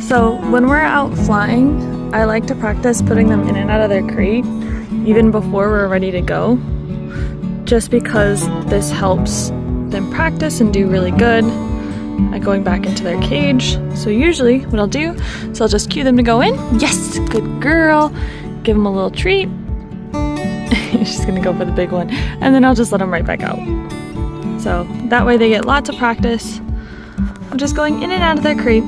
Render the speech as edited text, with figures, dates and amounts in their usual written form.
So when we're out flying, I like to practice putting them in and out of their crate even before we're ready to go, just because this helps them practice and do really good at going back into their cage. So usually what I'll do is I'll just cue them to go in. Yes, good girl. Give them a little treat. She's gonna go for the big one, and then I'll just let them right back out. So that way they get lots of practice of just going in and out of their crate.